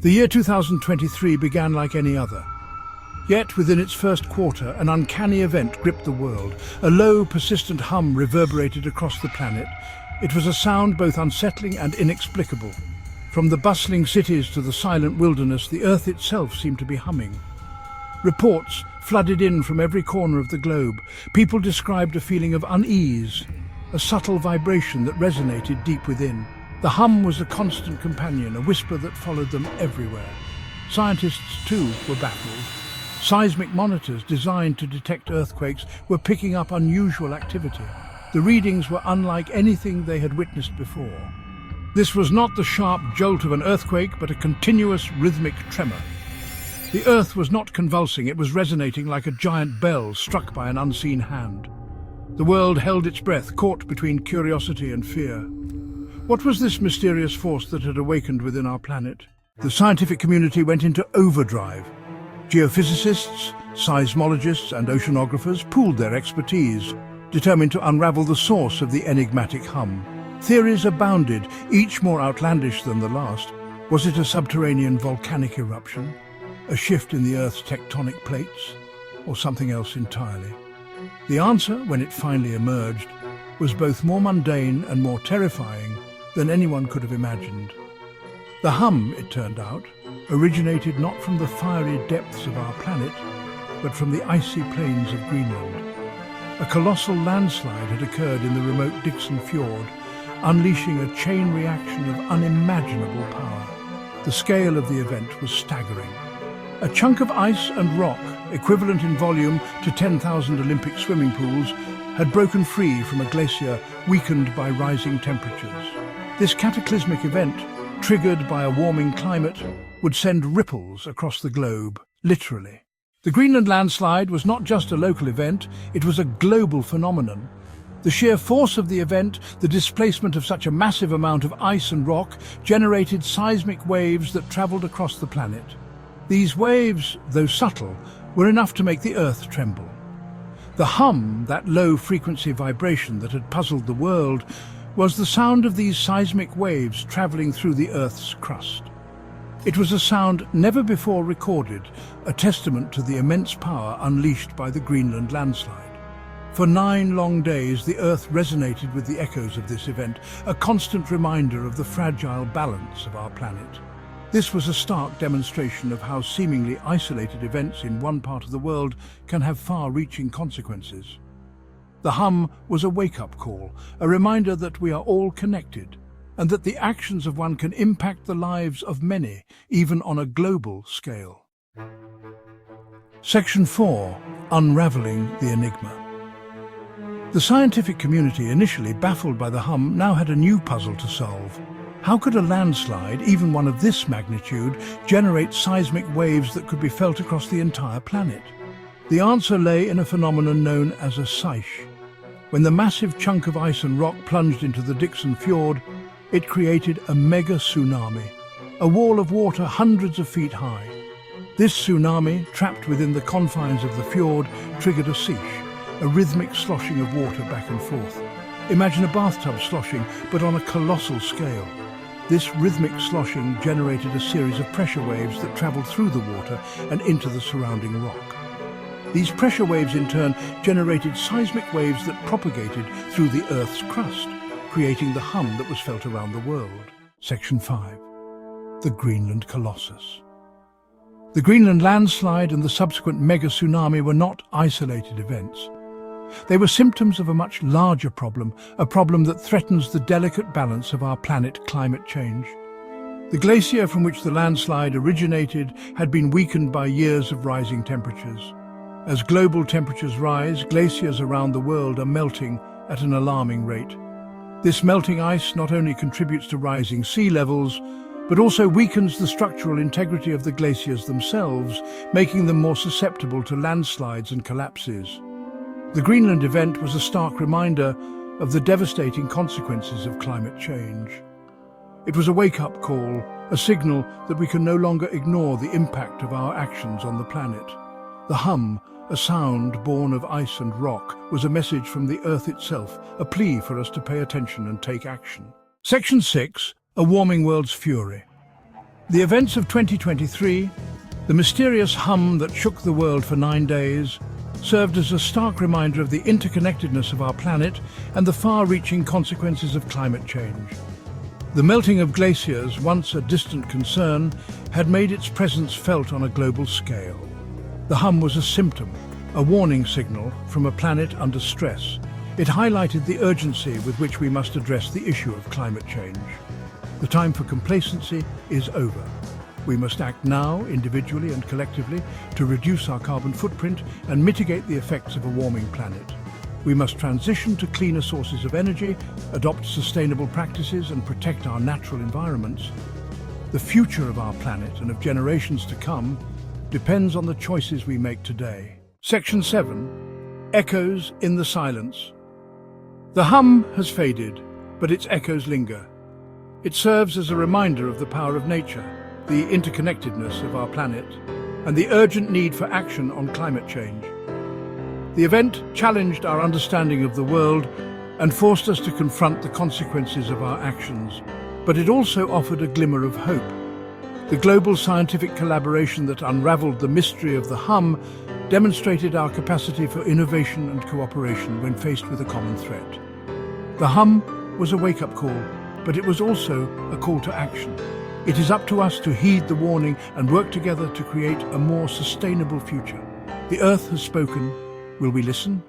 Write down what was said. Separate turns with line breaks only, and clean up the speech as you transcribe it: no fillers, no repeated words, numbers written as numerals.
The year 2023 began like any other. Yet, within its first quarter, an uncanny event gripped the world. A low, persistent hum reverberated across the planet. It was a sound both unsettling and inexplicable. From the bustling cities to the silent wilderness, the Earth itself seemed to be humming. Reports flooded in from every corner of the globe. People described a feeling of unease, a subtle vibration that resonated deep within. The hum was a constant companion, a whisper that followed them everywhere. Scientists, too, were baffled. Seismic monitors designed to detect earthquakes were picking up unusual activity. The readings were unlike anything they had witnessed before. This was not the sharp jolt of an earthquake, but a continuous rhythmic tremor. The Earth was not convulsing, it was resonating like a giant bell struck by an unseen hand. The world held its breath, caught between curiosity and fear. What was this mysterious force that had awakened within our planet? The scientific community went into overdrive. Geophysicists, seismologists and oceanographers pooled their expertise, determined to unravel the source of the enigmatic hum. Theories abounded, each more outlandish than the last. Was it a subterranean volcanic eruption? A shift in the Earth's tectonic plates? Or something else entirely? The answer, when it finally emerged, was both more mundane and more terrifying than anyone could have imagined. The hum, it turned out, originated not from the fiery depths of our planet, but from the icy plains of Greenland. A colossal landslide had occurred in the remote Dixon Fjord, unleashing a chain reaction of unimaginable power. The scale of the event was staggering. A chunk of ice and rock, equivalent in volume to 10,000 Olympic swimming pools, had broken free from a glacier weakened by rising temperatures. This cataclysmic event, triggered by a warming climate, would send ripples across the globe, literally. The Greenland landslide was not just a local event, it was a global phenomenon. The sheer force of the event, the displacement of such a massive amount of ice and rock, generated seismic waves that travelled across the planet. These waves, though subtle, were enough to make the Earth tremble. The hum, that low-frequency vibration that had puzzled the world, was the sound of these seismic waves travelling through the Earth's crust. It was a sound never before recorded, a testament to the immense power unleashed by the Greenland landslide. For 9 long days, the Earth resonated with the echoes of this event, a constant reminder of the fragile balance of our planet. This was a stark demonstration of how seemingly isolated events in one part of the world can have far-reaching consequences. The hum was a wake-up call, a reminder that we are all connected, and that the actions of one can impact the lives of many, even on a global scale. Section 4. Unraveling the Enigma. The scientific community, initially baffled by the hum, now had a new puzzle to solve. How could a landslide, even one of this magnitude, generate seismic waves that could be felt across the entire planet? The answer lay in a phenomenon known as a seiche. When the massive chunk of ice and rock plunged into the Dixon Fjord, it created a mega-tsunami, a wall of water hundreds of feet high. This tsunami, trapped within the confines of the fjord, triggered a seiche, a rhythmic sloshing of water back and forth. Imagine a bathtub sloshing, but on a colossal scale. This rhythmic sloshing generated a series of pressure waves that travelled through the water and into the surrounding rock. These pressure waves in turn generated seismic waves that propagated through the Earth's crust, creating the hum that was felt around the world. Section 5. The Greenland Colossus. The Greenland landslide and the subsequent mega-tsunami were not isolated events. They were symptoms of a much larger problem, a problem that threatens the delicate balance of our planet climate change. The glacier from which the landslide originated had been weakened by years of rising temperatures. As global temperatures rise, glaciers around the world are melting at an alarming rate. This melting ice not only contributes to rising sea levels, but also weakens the structural integrity of the glaciers themselves, making them more susceptible to landslides and collapses. The Greenland event was a stark reminder of the devastating consequences of climate change. It was a wake-up call, a signal that we can no longer ignore the impact of our actions on the planet. The hum, a sound born of ice and rock, was a message from the Earth itself, a plea for us to pay attention and take action. Section 6. A warming world's fury. The events of 2023, the mysterious hum that shook the world for 9 days, served as a stark reminder of the interconnectedness of our planet and the far-reaching consequences of climate change. The melting of glaciers, once a distant concern, had made its presence felt on a global scale. The hum was a symptom, a warning signal from a planet under stress. It highlighted the urgency with which we must address the issue of climate change. The time for complacency is over. We must act now, individually and collectively, to reduce our carbon footprint and mitigate the effects of a warming planet. We must transition to cleaner sources of energy, adopt sustainable practices and protect our natural environments. The future of our planet and of generations to come depends on the choices we make today. Section 7. Echoes in the silence. The hum has faded, but its echoes linger. It serves as a reminder of the power of nature, the interconnectedness of our planet, and the urgent need for action on climate change. The event challenged our understanding of the world and forced us to confront the consequences of our actions, but it also offered a glimmer of hope. The global scientific collaboration that unraveled the mystery of the hum demonstrated our capacity for innovation and cooperation when faced with a common threat. The hum was a wake-up call, but it was also a call to action. It is up to us to heed the warning and work together to create a more sustainable future. The Earth has spoken. Will we listen?